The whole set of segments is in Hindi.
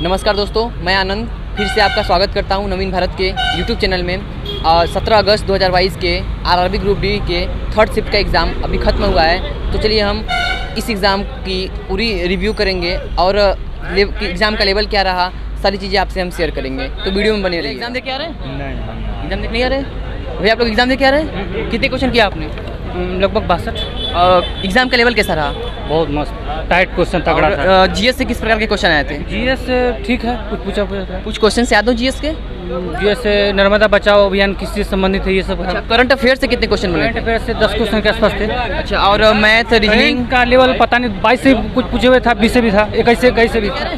नमस्कार दोस्तों, मैं आनंद फिर से आपका स्वागत करता हूं नवीन भारत के यूट्यूब चैनल में। 17 अगस्त 2022 के आरआरबी ग्रुप डी के थर्ड शिफ्ट का एग्ज़ाम अभी ख़त्म हुआ है। तो चलिए हम इस एग्ज़ाम की पूरी रिव्यू करेंगे और एग्ज़ाम का लेवल क्या रहा, सारी चीज़ें आपसे हम शेयर करेंगे। तो वीडियो में बने रहिए। एग्ज़ाम दे के आ रहे हैं? नहीं, एग्ज़ाम देख नहीं आ रहे भैया? आप लोग एग्ज़ाम दे के आ रहे हैं? कितने क्वेश्चन किया आपने? लगभग 62। एग्ज़ाम का लेवल कैसा रहा? बहुत मस्त, टाइट क्वेश्चन तगड़ा था। जीएस से किस प्रकार के क्वेश्चन आए थे? जीएस ठीक है, कुछ पूछा था। कुछ क्वेश्चन याद हो जीएस के? जीएस से नर्मदा बचाओ अभियान किससे संबंधित है, ये सब है। करंट अफेयर से कितने क्वेश्चन बने? करंट अफेयर से 10 क्वेश्चन के आसपास थे। अच्छा, और मैथ रीजनिंग का लेवल पता नहीं, 22 से कुछ पूछे हुए था, 20 से भी था, 21 से भी था।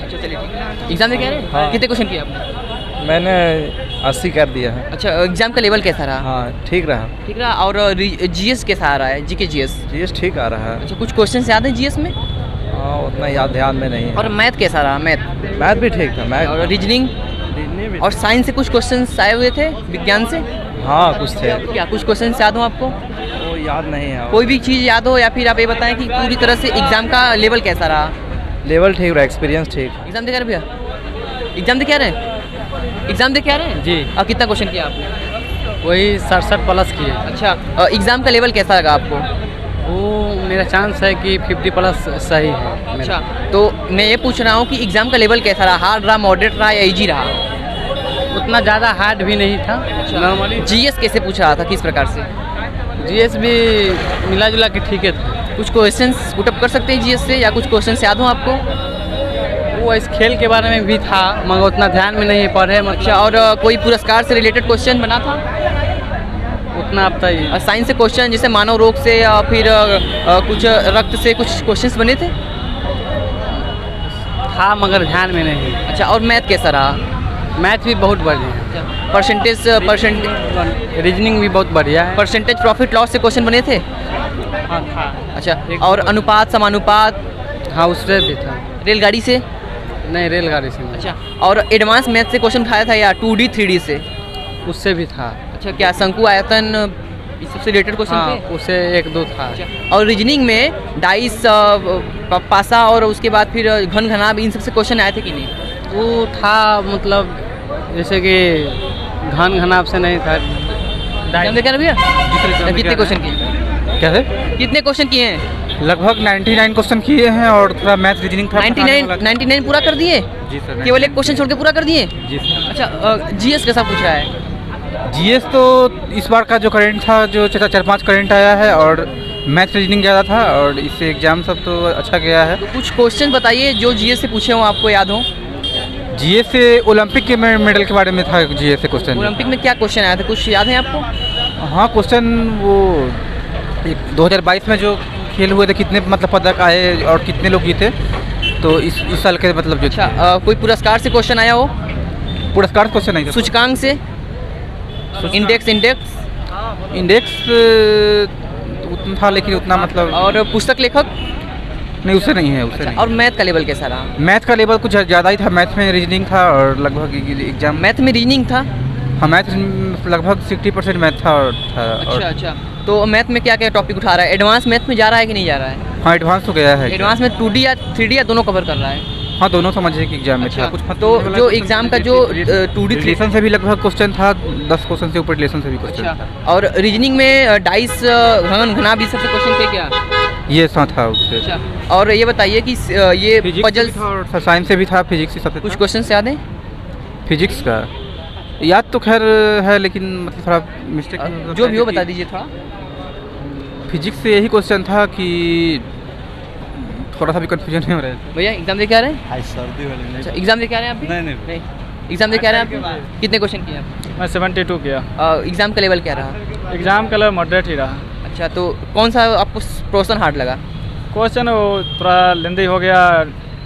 एग्जाम दे कह रहे हैं? हाँ। कितने क्वेश्चन किए आपने? मैंने 80 कर दिया है। अच्छा, एग्जाम का लेवल कैसा रहा? हाँ, ठीक रहा। ठीक रहा। और जीएस कैसा आ रहा है? GK GS? जीएस ठीक आ रहा है। अच्छा, कुछ क्वेश्चन याद है जीएस में? हाँ, उतना याद ध्यान में नहीं है। और मैथ कैसा रहा? मैथ भी ठीक था। मैथ और रीजनिंग भी और साइंस से कुछ क्वेश्चन आए हुए थे, विज्ञान से? हाँ, कुछ थे। क्या कुछ क्वेश्चन याद हो आपको? वो याद नहीं है। कोई भी चीज़ याद हो, या फिर आप ये बताएं कि पूरी तरह से एग्जाम का लेवल कैसा रहा? लेवल ठीक रहा, एक्सपीरियंस ठीक। एग्जाम दे कह रहे भैया? एग्जाम दे कह रहे हैं? एग्जाम दे कह रहे हैं जी। और कितना क्वेश्चन किया आपने? वही 67 प्लस किए। अच्छा, एग्जाम का लेवल कैसा लगा आपको? वो मेरा चांस है कि 50 प्लस सही है मेरा। अच्छा, तो मैं ये पूछ रहा हूँ कि एग्जाम का लेवल कैसा रहा? हार्ड रहा, मॉडरेट रहा या इजी रहा? उतना ज़्यादा हार्ड भी नहीं था, नॉर्मली। जीएस कैसे पूछ रहा था, किस प्रकार से? जीएस भी मिला जुला के ठीक है था। कुछ क्वेश्चंस पुटअप कर सकते हैं जीएस से, या कुछ क्वेश्चंस याद हो आपको? वो इस खेल के बारे में भी था, मगर उतना ध्यान में नहीं पढ़े। अच्छा, और कोई पुरस्कार से रिलेटेड क्वेश्चन बना था? उतना अब तक साइंस से क्वेश्चन, जैसे मानव रोग से या फिर कुछ रक्त से कुछ क्वेश्चंस बने थे? था, मगर ध्यान में नहीं। अच्छा, और मैथ कैसा रहा? मैथ भी बहुत बढ़िया है। परसेंटेज रीजनिंग भी बहुत बढ़िया है। परसेंटेज प्रॉफिट लॉस से क्वेश्चन बने थे? हाँ था। अच्छा, और अनुपात समानुपात? हाँ, उससे भी था। रेलगाड़ी से? नहीं, रेलगाड़ी से नहीं। अच्छा, और एडवांस मैथ से क्वेश्चन उठाया था या 2D 3D से? उससे भी था। अच्छा, क्या शंकु आयतन इस सबसे रिलेटेड क्वेश्चन हाँ, थे? उससे 1-2 था। अच्छा, और रीजनिंग में डाइस, पासा और उसके बाद फिर घन घनाभ, इन सबसे क्वेश्चन आए थे कि नहीं? वो था, मतलब जैसे कि घन घनाभ से नहीं था। क्या भैया? कितने क्वेश्चन किए? क्या है? कितने क्वेश्चन किए हैं? लगभग 99 क्वेश्चन किए हैं और थोड़ा मैथ रीजनिंग था। 99 पूरा कर दिए? जी सर। केवल एक क्वेश्चन छोड़ के पूरा कर दिए? जी सर। अच्छा, जीएस कैसा पूछ रहा है? जीएस तो इस बार का जो करंट था, जो 4-5 करंट आया है, और मैथ रीजनिंग ज़्यादा था, और इससे एग्जाम सब तो अच्छा गया है। तो कुछ क्वेश्चन बताइए जो जीएस से पूछे हों, आपको याद हो। जीएस से ओलंपिक के मेडल के बारे में था। जीएस से क्वेश्चन ओलंपिक में क्या क्वेश्चन आया था, कुछ याद है आपको? हाँ, क्वेश्चन वो 2022 में जो खेल हुए थे, कितने मतलब पदक आए और कितने लोग जीते, तो इस साल के मतलब जो। अच्छा, कोई पुरस्कार से क्वेश्चन आया हो? पुरस्कार क्वेश्चन नहीं था। सूचकांक से? इंडेक्स उतना था, लेकिन उतना मतलब। और पुस्तक लेखक? नहीं, उससे नहीं है, उससे नहीं। और मैथ का लेवल कैसा रहा? मैथ का लेवल कुछ ज़्यादा ही था। मैथ में रीजनिंग था और लगभग एग्जाम। मैथ में रीजनिंग था? हाँ, मैथ लगभग 60% मैथ था। अच्छा, तो मैथ में क्या क्या टॉपिक उठा रहा है? एडवांस मैथ में जा रहा है कि नहीं जा रहा है? हाँ, एडवांस तो गया है। एडवांस में 2D या 3D या दोनों कवर कर रहा है? हाँ, दोनों समझिए कि एग्जाम में अच्छा, था कुछ। तो जो एग्जाम का जो 2D रिलेशन से भी लगभग क्वेश्चन था, 10 क्वेश्चन से ऊपर रिलेशन से भी क्वेश्चन था। और रीजनिंग में डाइस, घन घनाभ, इस सबसे क्वेश्चन थे क्या? ये था उससे। अच्छा, और ये बताइए कि ये पजल्स, और साइंस से भी था, फिजिक्स से सबसे कुछ क्वेश्चन याद है? फिजिक्स का याद तो खैर है, लेकिन मतलब थोड़ा मिस्टेक जो भी हो बता दीजिए थोड़ा। फिजिक्स से यही क्वेश्चन था कि थोड़ा सा भी कंफ्यूजन नहीं हो रहा है। भैया एग्जाम दे के आ रहे हैं? सर्दी वाले। अच्छा, एग्जाम दे के आ रहे हैं आप भी? नहीं। एग्जाम दे के आ रहे हैं आप? कितने क्वेश्चन किए आप? मैं 72 किया। एग्जाम का लेवल क्या रहा? एग्जाम का लेवल मॉडरेट ही रहा। अच्छा, तो कौन सा आपको क्वेश्चन हार्ड लगा? क्वेश्चन वो थोड़ा लेंदी हो गया,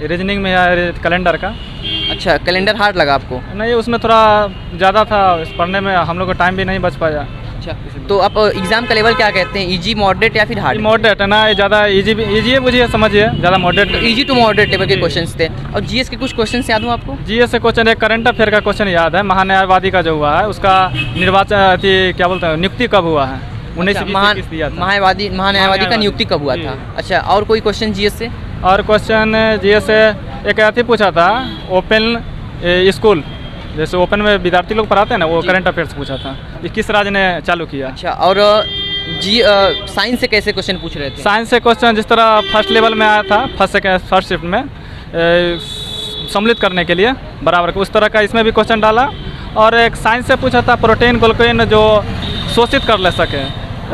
रीजनिंग में या कैलेंडर का। अच्छा, कैलेंडर हार्ड लगा आपको? नहीं, उसमें थोड़ा ज़्यादा था, पढ़ने में हम लोग को टाइम भी नहीं बच पाया। अच्छा, तो आप एग्जाम का लेवल क्या कहते हैं, इजी, मॉडरेट या फिर हार्ड? मॉडरेट है ना, ये ज़्यादा इजी है, मुझे समझिए, ज़्यादा moderate. Easy to moderate level के क्वेश्चंस थे। और जीएस के कुछ क्वेश्चंस याद हो आपको? जीएस से क्वेश्चन, एक करंट अफेयर का क्वेश्चन याद है, महान्यायवादी का जो हुआ है उसका निर्वाचन, क्या बोलते हैं, नियुक्ति कब हुआ है? 1920 दिया था। महान्यायवादी का नियुक्ति कब हुआ था? अच्छा, और कोई क्वेश्चन जीएस से? और क्वेश्चन जीएस से एक अथी पूछा था ओपन स्कूल, जैसे ओपन में विद्यार्थी लोग पढ़ाते हैं ना, वो जी। करंट अफेयर्स पूछा था कि किस राज्य ने चालू किया। अच्छा, और जी साइंस से कैसे क्वेश्चन पूछ रहे थे? साइंस से क्वेश्चन जिस तरह फर्स्ट लेवल में आया था, फर्स्ट शिफ्ट में सम्मिलित करने के लिए बराबर का, उस तरह का इसमें भी क्वेश्चन डाला। और एक साइंस से पूछा था प्रोटीन ग्लूकोन जो शोषित कर ले सके,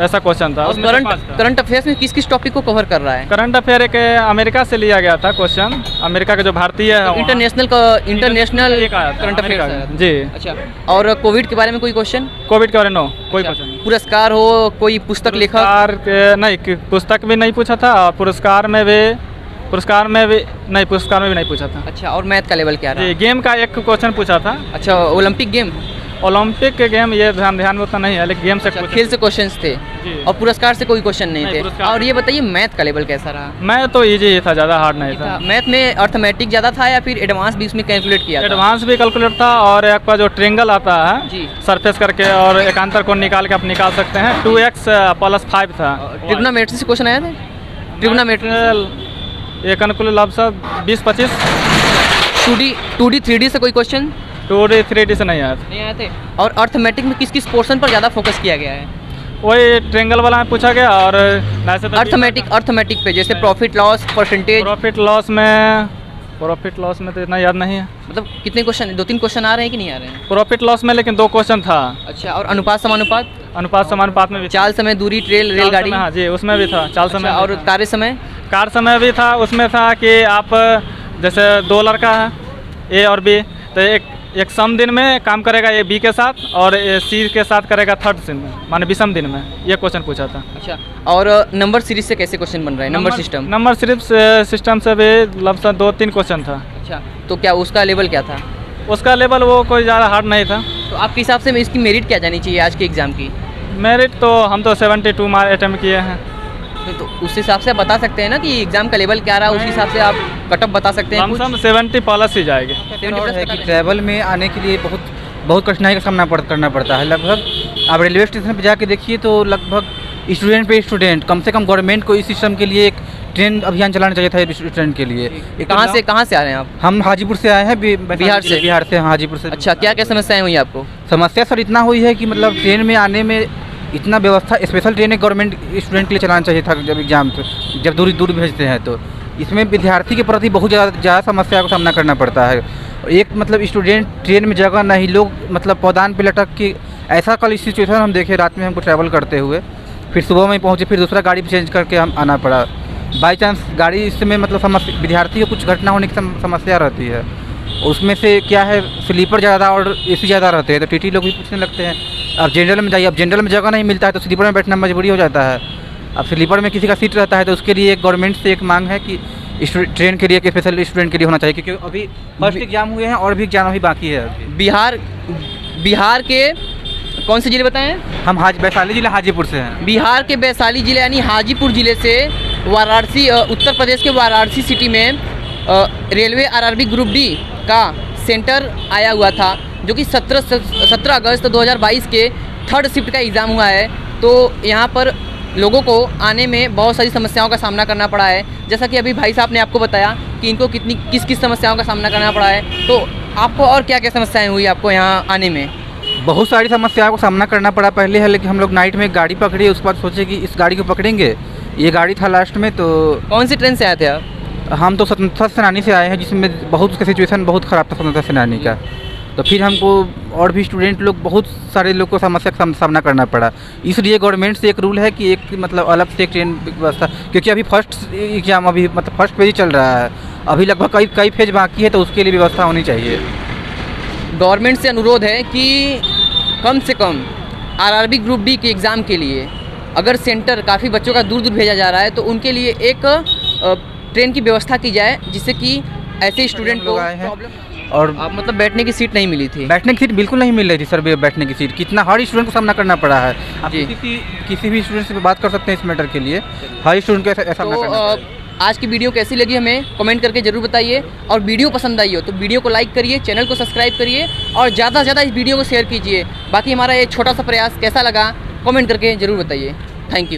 ऐसा क्वेश्चन था। और उसमें से पास था। करंट अफेयर्स में किस किस टॉपिक को कवर कर रहा है? करंट अफेयर एक अमेरिका से लिया गया था क्वेश्चन, अमेरिका के जो भारतीय है वहाँ- इंटरनेशनल एक आया था, करंट अमेरिका अफेयर्स का। जी। अच्छा, और कोविड के बारे में कोई क्वेश्चन? कोविड के बारे में नो, कोई अच्छा, क्वेश्चन नहीं। पुरस्कार हो, कोई पुस्तक लेखक? पुरस्कार नहीं, पुस्तक भी नहीं पूछा था, और पुरस्कार में भी नहीं पूछा था। अच्छा, और मैथ का लेवल क्या रहा? जी, गेम का एक क्वेश्चन पूछा था। अच्छा, ओलंपिक गेम? ओलंपिक के गेम ये ध्यान में उतना नहीं है, लेकिन गेम से अच्छा, question- खेल से क्वेश्चंस थे। जी। और पुरस्कार से कोई क्वेश्चन नहीं नहीं, थे। पुरस्कार और ये बताइए मैथ का लेवल कैसा रहा? मैं तो इजी ही था, ज़्यादा हार्ड नहीं था। मैथ में अर्थमेटिक ज़्यादा था या फिर एडवांस भी उसमें कैलकुलेट किया था? एडवांस भी कैलकुलेट था, और एक का जो ट्रेंगल आता है जी। सरफेस करके, और एकांतर को निकाल के आप निकाल सकते हैं, 2x + 5 था। ट्रिग्नोमेट्री से क्वेश्चन आया था? ट्रिग्नोमेट्री एक अनुकूल लाभ से 20-25। 2D 3D से कोई क्वेश्चन 2D 3D से नहीं आया था। नहीं आए थे? और अर्थमेटिक में किस किस पोर्शन पर ज़्यादा फोकस किया गया है? वही ट्रेंगल वाला में पूछा गया, और वैसे तो अर्थमेटिक पे जैसे profit loss percentage, profit loss में तो इतना याद नहीं है। मतलब कितने क्वेश्चन, 2-3 क्वेश्चन आ रहे हैं कि नहीं आ रहे हैं? प्रॉफिट लॉस में लेकिन 2 क्वेश्चन था। अच्छा, और अनुपात समानुपात, अनुपात समानुपात में भी था। चाल समय दूरी ट्रेल चाल रेलगाड़ी? समय, हाँ जी, उसमें भी था चाल समय। अच्छा, और कार्य समय? कार समय भी था, उसमें था कि आप जैसे 2 लड़का है ए और बी, तो एक सम दिन में काम करेगा ए बी के साथ, और सी के साथ करेगा थर्ड दिन में, माने विषम दिन में। ये क्वेश्चन पूछा था। अच्छा, और नंबर सीरीज से कैसे क्वेश्चन बन रहा है? नंबर सिस्टम से भी लगभग 2-3 क्वेश्चन था। अच्छा, तो क्या उसका लेवल क्या था? उसका लेवल वो कोई ज़्यादा हार्ड नहीं था। तो आपके हिसाब से इसकी मेरिट क्या जानी चाहिए आज के एग्ज़ाम की? मेरिट तो हम तो 72 मार्क अटेम्प्ट किए हैं। तो उस हिसाब से आप बता सकते हैं ना कि एग्ज़ाम का लेवल क्या रहा, उस हिसाब से आप कटअप बता सकते हैं कुछ? लमसम 70+ ही जाएगी। 70 और है बता कि दें। ट्रैवल में आने के लिए बहुत कठिनाई का सामना करना पड़ता है। लगभग आप रेलवे स्टेशन पर जाके देखिए तो लगभग स्टूडेंट पे स्टूडेंट, कम से कम गवर्नमेंट को इस सिस्टम के लिए एक ट्रेन अभियान चलाना चाहिए था स्टूडेंट के लिए। कहाँ से आ रहे हैं आप? हम हाजीपुर से आए हैं, बिहार से? बिहार से, हाजीपुर से। अच्छा, क्या क्या समस्याएं हुई आपको? समस्या सर इतना हुई है कि मतलब ट्रेन में आने में इतना व्यवस्था, स्पेशल ट्रेन गवर्नमेंट स्टूडेंट के लिए चलाना चाहिए था जब एग्जाम जब दूर भेजते हैं, तो इसमें विद्यार्थी के प्रति बहुत ज़्यादा समस्या का सामना करना पड़ता है। एक मतलब स्टूडेंट ट्रेन में जगह नहीं, लोग मतलब पौधान पे लटक के, ऐसा कल सिचुएशन हम देखे रात में हमको ट्रैवल करते हुए, फिर सुबह में पहुँचे, फिर दूसरा गाड़ी चेंज करके हम आना पड़ा। बाई चांस गाड़ी इसमें मतलब विद्यार्थी को कुछ घटना होने की समस्या रहती है। उसमें से क्या है, स्लीपर ज़्यादा और AC ज़्यादा रहते हैं, तो TT लोग भी पूछने लगते हैं अब जनरल में जाइए। अब जनरल में जगह नहीं मिलता है तो स्लीपर में बैठना मजबूरी हो जाता है। अब स्लीपर में किसी का सीट रहता है तो उसके लिए गवर्नमेंट से एक मांग है कि ट्रेन के लिए एक स्पेशल स्टूडेंट के लिए होना चाहिए, क्योंकि अभी फर्स्ट एग्जाम हुए हैं और भी एग्जाम अभी बाकी है। अभी बिहार के कौन से जिले बताएं? हम वैशाली जिला हाजीपुर से हैं। बिहार के वैशाली जिले यानी हाजीपुर जिले से वाराणसी, उत्तर प्रदेश के वाराणसी सिटी में रेलवे RRB ग्रुप D का सेंटर आया हुआ था, जो कि 17 अगस्त 2022 के थर्ड शिफ्ट का एग्ज़ाम हुआ है। तो यहाँ पर लोगों को आने में बहुत सारी समस्याओं का सामना करना पड़ा है, जैसा कि अभी भाई साहब ने आपको बताया कि इनको किस समस्याओं का सामना करना पड़ा है। तो आपको और क्या क्या समस्याएं हुई आपको यहाँ आने में? बहुत सारी समस्याओं का सामना करना पड़ा। पहले है लेकिन हम लोग नाइट में गाड़ी पकड़ी, उसके बाद सोचे कि इस गाड़ी को पकड़ेंगे, ये गाड़ी था लास्ट में। तो कौन सी ट्रेन से आए थे आप? हम तो स्वतंत्रता सेनानी से आए हैं, जिसमें बहुत उसका सिचुएशन बहुत ख़राब था स्वतंत्रता सेनानी का। तो फिर हमको और भी स्टूडेंट लोग, बहुत सारे लोग को समस्या का सामना करना पड़ा। इसलिए गवर्नमेंट से एक रूल है कि एक मतलब अलग से एक ट्रेन व्यवस्था, क्योंकि अभी फर्स्ट एग्जाम अभी मतलब फर्स्ट पेज ही चल रहा है, अभी लगभग कई फेज बाकी है, तो उसके लिए व्यवस्था होनी चाहिए। गवर्नमेंट से अनुरोध है कि कम से कम RRB ग्रुप D के एग्ज़ाम के लिए अगर सेंटर काफ़ी बच्चों का दूर भेजा जा रहा है तो उनके लिए एक ट्रेन की व्यवस्था की जाए, जिससे कि ऐसे स्टूडेंट को प्रॉब्लम और आप मतलब बैठने की सीट नहीं मिली थी। बैठने की सीट बिल्कुल नहीं मिल रही थी सर। बैठने की सीट कितना हर स्टूडेंट को सामना करना पड़ा है। आप जी। किसी भी स्टूडेंट से बात कर सकते हैं इस मैटर के लिए, हर स्टूडेंट को ऐसा सामना करना पड़ा है। आज की वीडियो कैसी लगी हमें कमेंट करके ज़रूर बताइए, और वीडियो पसंद आई हो तो वीडियो को लाइक करिए, चैनल को सब्सक्राइब करिए और ज़्यादा से ज़्यादा इस वीडियो को शेयर कीजिए। बाकी हमारा ये छोटा सा प्रयास कैसा लगा कमेंट करके ज़रूर बताइए। Thank you.